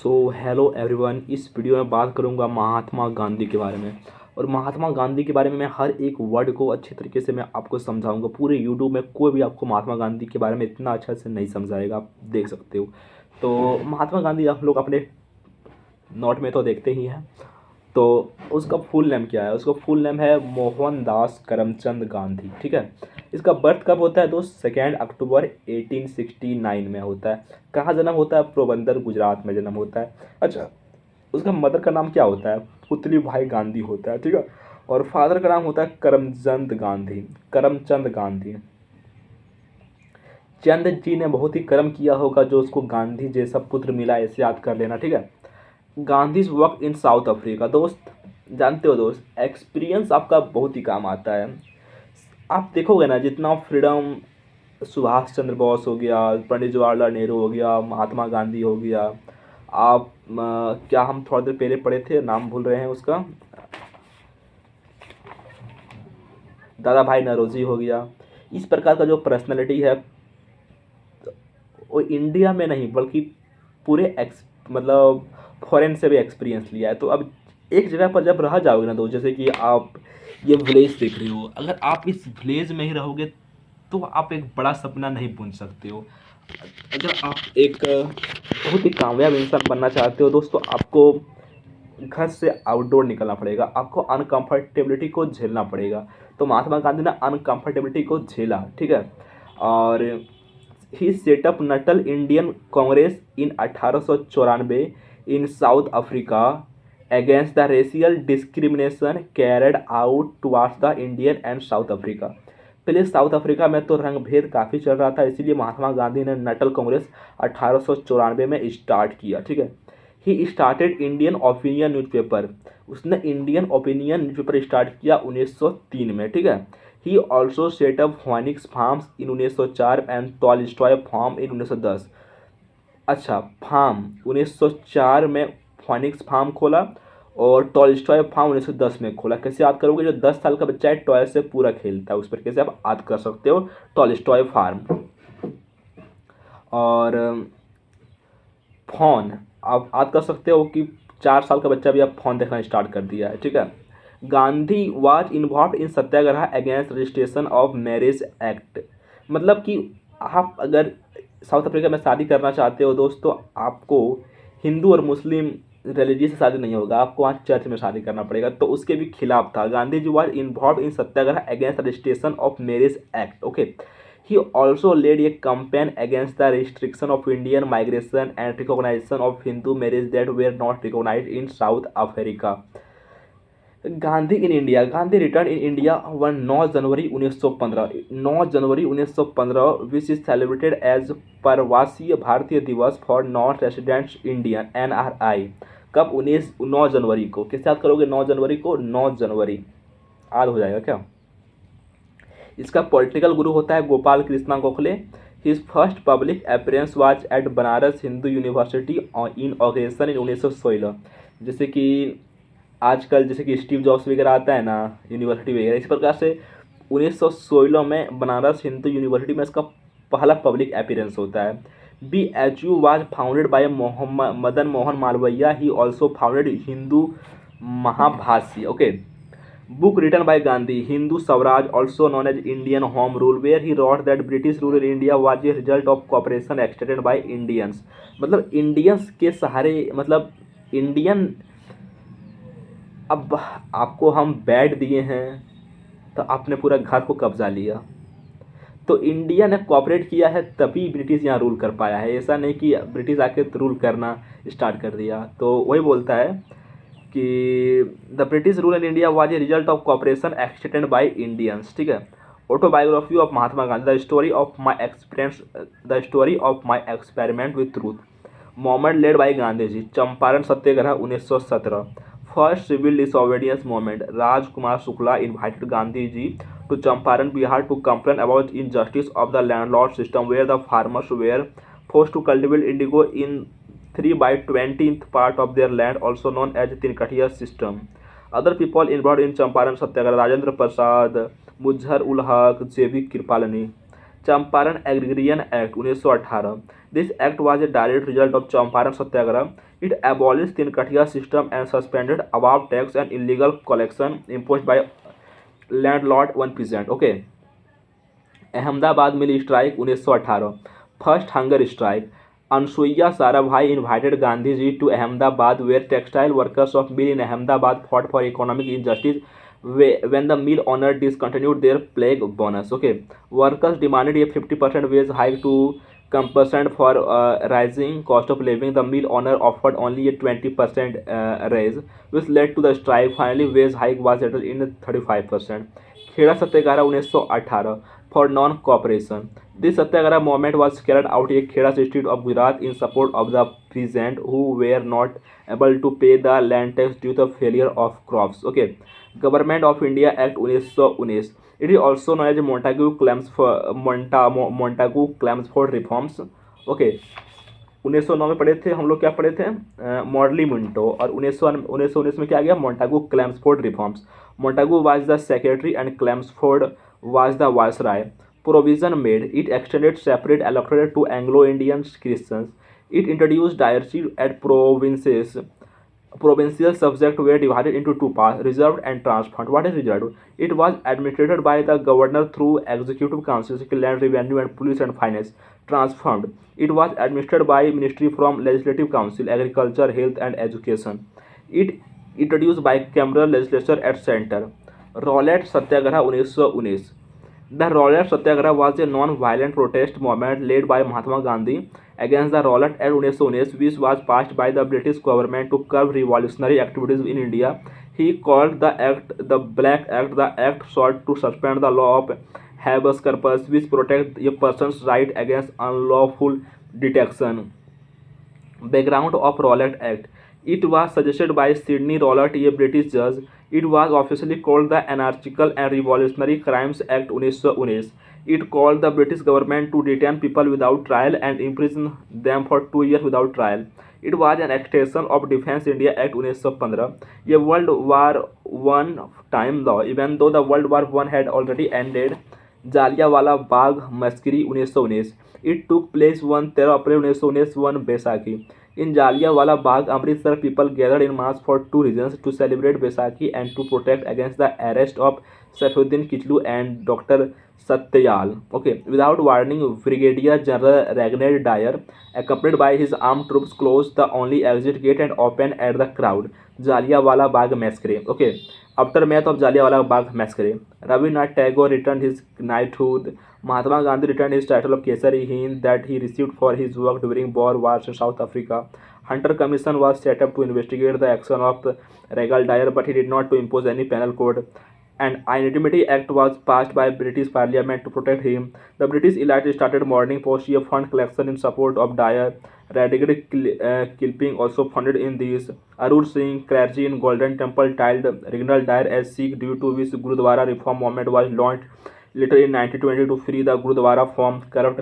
So hello everyone. इस video में बात करूंगा महात्मा गांधी के बारे में। और महात्मा गांधी के बारे में मैं हर एक वर्ड को अच्छे तरीके से मैं आपको समझाऊंगा। पूरे यूट्यूब में कोई भी आपको महात्मा गांधी के बारे में इतना अच्छा से नहीं समझाएगा, आप देख सकते हो। तो महात्मा गांधी आप लोग अपने नोट में तो देखते ही हैं। तो उसका फुल नेम क्या है? उसका फुल नेम है मोहनदास करमचंद गांधी, ठीक है। इसका बर्थ कब होता है दोस्त? 2 अक्टूबर 1869 में होता है। कहाँ जन्म होता है? पोरबंदर, गुजरात में जन्म होता है। अच्छा, उसका मदर का नाम क्या होता है? पुतली भाई गांधी होता है, ठीक है। और फादर का नाम होता है करमचंद गांधी। करमचंद गांधी। चंद जी ने बहुत ही कर्म किया होगा जो उसको गांधी जैसा पुत्र मिला, ऐसे याद कर लेना, ठीक है। Gandhi's work in South Africa. दोस्त जानते हो दोस्त, एक्सपीरियंस आपका बहुत ही काम आता है। आप देखोगे ना, जितना फ्रीडम सुभाष चंद्र बोस हो गया, पंडित जवाहरलाल नेहरू हो गया, महात्मा गांधी हो गया, आप क्या हम थोड़ी देर पहले पढ़े थे, नाम भूल रहे हैं उसका, दादा भाई नौरोजी हो गया। इस प्रकार का जो पर्सनैलिटी है वो इंडिया में नहीं बल्कि पूरे मतलब फॉरेन से भी एक्सपीरियंस लिया है। तो अब एक जगह पर जब रह जाओगे ना, तो जैसे कि आप ये विलेज देख रहे हो, अगर आप इस विलेज में ही रहोगे तो आप एक बड़ा सपना नहीं बुन सकते हो। अगर आप एक बहुत ही कामयाब इंसान बनना चाहते हो दोस्तों, आपको घर से आउटडोर निकलना पड़ेगा, आपको अनकंफर्टेबिलिटी को झेलना पड़ेगा। तो महात्मा गांधी ने अनकंफर्टेबिलिटी को झेला, ठीक है। और he set up Natal Indian Congress in 1894 in South Africa against the racial discrimination carried out towards the Indian and South Africa. पहले साउथ अफ्रीका में तो रंगभेद काफ़ी चल रहा था, इसीलिए महात्मा गांधी ने नटल कांग्रेस 1894 में स्टार्ट किया, ठीक है। He started Indian Opinion newspaper. उसने इंडियन ओपिनियन न्यूज़पेपर स्टार्ट किया 1903 में, ठीक है। He also set up Phoenix farms in 1904 and Tolstoy farm in 1910। अच्छा, फार्म 1904 में फोनिक्स फार्म खोला और टॉलस्टॉय फार्म 1910 में खोला। कैसे याद करोगे? जो 10 साल का बच्चा है टॉय से पूरा खेलता है, उस पर कैसे आप याद कर सकते हो? Tolstoy farm. और फोन आप याद कर सकते हो कि 4 साल का बच्चा भी अब फोन देखना स्टार्ट कर दिया है, ठीक है। Gandhi was involved in satyagraha against registration of marriage act. मतलब कि आप अगर साउथ अफ्रीका में शादी करना चाहते हो दोस्तों, आपको हिंदू और मुस्लिम रिलीजियस से शादी नहीं होगा, आपको वहाँ चर्च में शादी करना पड़ेगा। तो उसके भी खिलाफ था। Gandhi ji was involved in satyagraha against registration of marriage act, okay. He also led a campaign against the restriction of Indian migration and recognition of Hindu marriage that were not recognized in South Africa. Gandhi in India. Gandhi return in India on 9 January 1915। 9 January 1915 which is celebrated as Pravasi Bharatiya Divas for non residents Indian NRI। कब? 9 जनवरी को। किस याद करोगे? 9 जनवरी को। 9 जनवरी याद हो जाएगा क्या? इसका पॉलिटिकल गुरु होता है Gopal Krishna Gokhale. His first public appearance was at Banaras Hindu university inauguration in 1916। जैसे कि आजकल जैसे कि स्टीव जॉब्स वगैरह आता है ना, यूनिवर्सिटी वगैरह, इस प्रकार से 1916 में बनारस हिंदू यूनिवर्सिटी में इसका पहला पब्लिक अपीयरेंस होता है। BHU was founded by Madan Mohan Malviya. He also founded Hindu Mahabhashya, okay. Book written by Gandhi, Hindu Swaraj, also known as Indian Home Rule, where he wrote that British rule in India was a result of cooperation extended by Indians। मतलब Indians के सहारे, मतलब Indian, अब आपको हम bad दिए हैं तो आपने पूरा घर को कब्जा लिया। तो इंडिया ने कोऑपरेट किया है तभी ब्रिटिश यहाँ रूल कर पाया है, ऐसा नहीं कि ब्रिटिश आके रूल करना स्टार्ट कर दिया। तो वही बोलता है कि the British rule in India was a result of cooperation extended by Indians, ठीक है। Autobiography of Mahatma Gandhi, the story of my experience, the story of my experiment with truth. Movement led by Gandhi ji, Champaran Satyagraha 1917। First civil disobedience movement, Rajkumar Shukla invited Gandhi ji to Champaran Bihar to complain about injustice of the landlord system where the farmers were forced to cultivate Indigo in 3/20th part of their land, also known as Tinkatia system. Other people involved in Champaran Satyagraha: Rajendra Prasad, Muzhar ul Haq, J.B. Kripalani. Champaran agrarian act 1918. This act was a direct result of Champaran Satyagraha. It abolished Tinkatia system and suspended above tax and illegal collection imposed by landlord one peasant. Okay. Ahmedabad mill strike 1918. First hunger strike. Anasuya Sarabhai invited Gandhi ji to Ahmedabad where textile workers of mill in Ahmedabad fought for economic injustice when the mill owner discontinued their plague bonus. Okay, workers demanded a 50% wage hike to compensate for rising cost of living. The mill owner offered only a 20% raise, which led to the strike. Finally, wage hike was settled in 35%. Kheda Satyagraha 1918 for non-cooperation. This satyagraha movement was carried out in Kheda district of Gujarat in support of the peasants who were not able to pay the land tax due to the failure of crops. Okay, Government of India Act 1919. It is also known as Montagu Chelmsford reforms. Okay, 1909 में पढ़े थे हम लोग, क्या पढ़े थे, मॉडली Minto, और 1919 में क्या आ गया, Montagu Chelmsford reforms. Montagu was the secretary and Chelmsford was the viceroy. Provision made. It extended separate electorate to Anglo-Indian Christians. It introduced diarchy at provinces. Provincial subjects were divided into two parts, reserved and transfund. What is reserved? It was administered by the governor through executive councils, land revenue and police and finance. Transfund. It was administered by ministry from legislative council, agriculture, health and education. It introduced bicameral legislature at center. Rowlatt Satyagraha 1919. The Rowlatt Satyagraha was a non-violent protest movement led by Mahatma Gandhi against the Rowlatt Act 1919, which was passed by the British government to curb revolutionary activities in India. He called the act the Black Act. The act sought to suspend the law of habeas corpus, which protects a person's right against unlawful detection. Background of Rowlatt Act. It was suggested by Sidney Rowlatt, a British judge. It was officially called the Anarchical and Revolutionary Crimes Act 1919. It called the British government to detain people without trial and imprison them for 2 years without trial. It was an extension of Defence India Act 1915, a World War I time law, even though the World War I had already ended. Jallianwala Bagh massacre 1919. It took place on 13 April 1919 on Baisakhi. In Jallianwala Bagh, Amritsar, people gathered in mass for two reasons: to celebrate Baisakhi and to protest against the arrest of Saifuddin Kichlu and Dr. Satyal. Okay, without warning, Brigadier General Ragnar Dyer, accompanied by his armed troops, closed the only exit gate and opened at the crowd. Jallianwala Bagh Massacre. Okay, aftermath of Jallianwala Bagh Massacre, Rabindranath Tagore returned his knighthood. Mahatma Gandhi returned his title of Kesari Hind that he received for his work during Boer Wars in South Africa. Hunter Commission was set up to investigate the action of Regal Dyer, but he did not to impose any penal code. An Indemnity Act was passed by British Parliament to protect him. The British elite started mourning for a fund collection in support of Dyer. Radical Kilping also funded in these. Arur Singh clergy in Golden Temple tiled Reginald Dyer as Sikh, due to which Gurudwara reform movement was launched later in 1920 to free the Gurudwara from corrupt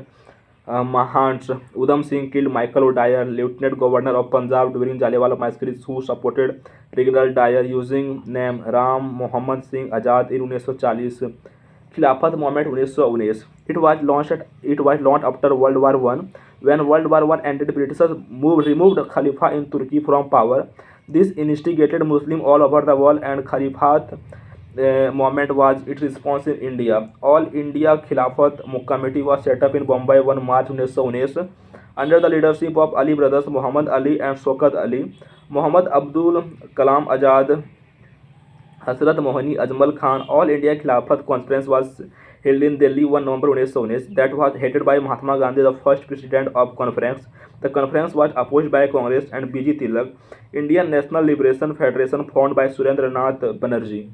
Mahants. Udham Singh killed Michael O'Dyer, Lieutenant Governor of Punjab, during Jallianwala Massacre, who supported Reginald Dyer using name Ram Mohammed Singh Azad in 1940. Khilafat movement 1919. It was launched after World War I. When World War I ended, Britishers removed Khalifa in Turkey from power. This instigated Muslims all over the world, and Khalifat movement was its response in India. All India Khilafat Committee was set up in Bombay on March 1919 under the leadership of Ali brothers Muhammad Ali and Shaukat Ali. Muhammad Abdul Kalam Azad, Hasrat Mohani, Ajmal Khan. All India Khilafat Conference was held in Delhi on November 1919. That was headed by Mahatma Gandhi, the first president of conference. The conference was opposed by Congress and B.G. Tilak. Indian National Liberation Federation formed by Surendra Nath Banerjee.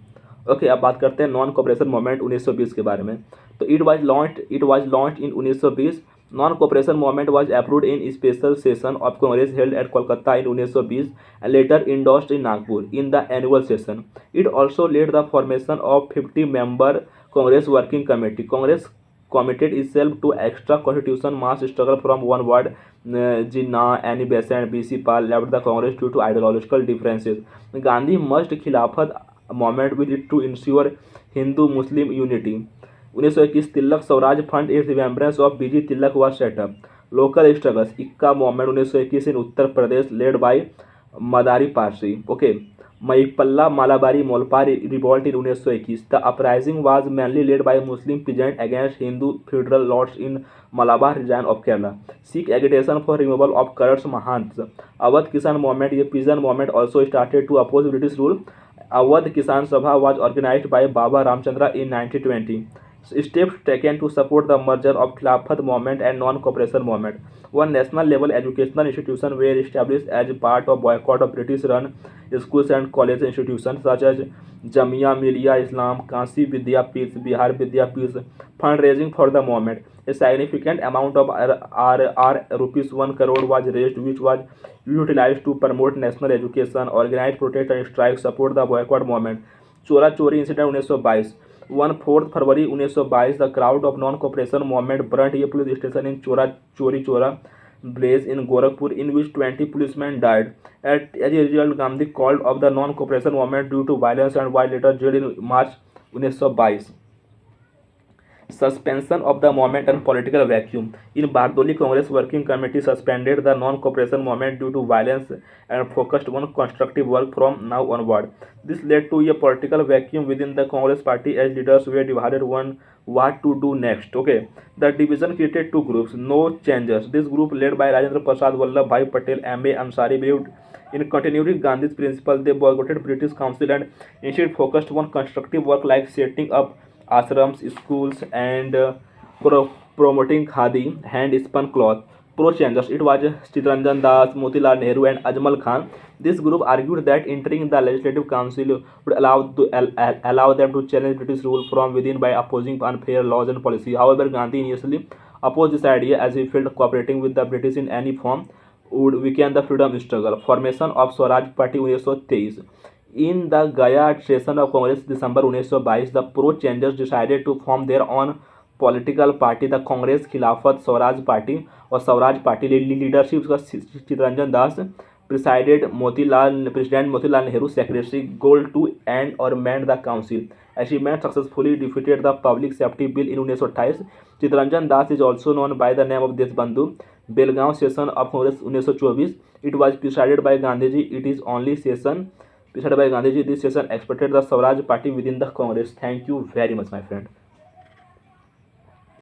Okay, अब बात करते हैं non cooperation movement 1920 के बारे में. तो it was launched in 1920. Non cooperation movement was approved in special session of Congress held at Kolkata in 1920 and later endorsed in Nagpur in the annual session. It also led the formation of 50 member Congress working committee. Congress committed itself to extra constitution mass struggle from one word. Jinnah, Annie Besant, B.C. Pal left the Congress due to ideological differences. Gandhi merged Khilafat movement with it to ensure Hindu-Muslim unity. 1921 Tilak Swaraj fund in remembrance of BG Tilak was set up. Local struggles Eka movement 1921 in Uttar Pradesh led by Madari Parsi. Okay. Maipalla Malabari Molpa revolt in 1921. The uprising was mainly led by Muslim peasants against Hindu feudal lords in Malabar region of Kerala. Sikh agitation for removal of corrupt Mahants. Awadh Kisan movement, a peasant movement, also started to oppose British rule. Awadh Kisan Sabha was organized by Baba Ramchandra in 1920. Steps taken to support the merger of Khilafat movement and non-cooperation movement. One national level educational institution were established as part of boycott of British run schools and college institutions such as Jamia Millia Islam, Kansi Vidyapeeth, Bihar Vidyapeeth. Fundraising for the movement. A significant amount of rupees 1 crore was raised, which was utilized to promote national education, organize protest and strike, support the boycott movement. चोरा चोरी incident 1922. 1/4 February 1922 the crowd of non cooperation movement burned A police station इन चोरा blaze in Gorakhpur, in which 20 policemen died. As a result, Gandhi called off the non-cooperation movement due to violence and was later jailed in March 1922. Suspension of the movement and political vacuum. In Bardoli, Congress Working Committee suspended the non-cooperation movement due to violence and focused on constructive work from now onward. This led to a political vacuum within the Congress party as leaders were divided on what to do next. Okay, the division created two groups. No changes. This group, led by Rajendra Prasad Vallabhbhai Patel, M.A. Ansari, believed in continuing Gandhi's principles. They boycotted British Council and instead focused on constructive work like setting up ashrams, schools, and promoting khadi, hand-spun cloth. Pro-changers, it was Chittaranjan Das, Motilal Nehru, and Ajmal Khan. This group argued that entering the Legislative Council would allow them to challenge British rule from within by opposing unfair laws and policy. However, Gandhi initially opposed this idea as he felt cooperating with the British in any form would weaken the freedom struggle. Formation of Swaraj Party 1923. In the Gaya session of Congress December 1922, the pro-changers decided to form their own political party, the Congress Khilafat Swaraj Party or Swaraj Party. Leadership was Chittaranjan Das, President Motilal Nehru, Secretary, goal to end or mend the council. Achievement successfully defeated the Public Safety Bill in 1928. Chittaranjan Das is also known by the name of Deshbandhu. Belgaum session of Congress 1924. It was presided by Gandhiji. It is only session presided by Gandhiji. This session expected the Swaraj Party within the Congress. Thank you very much, my friend.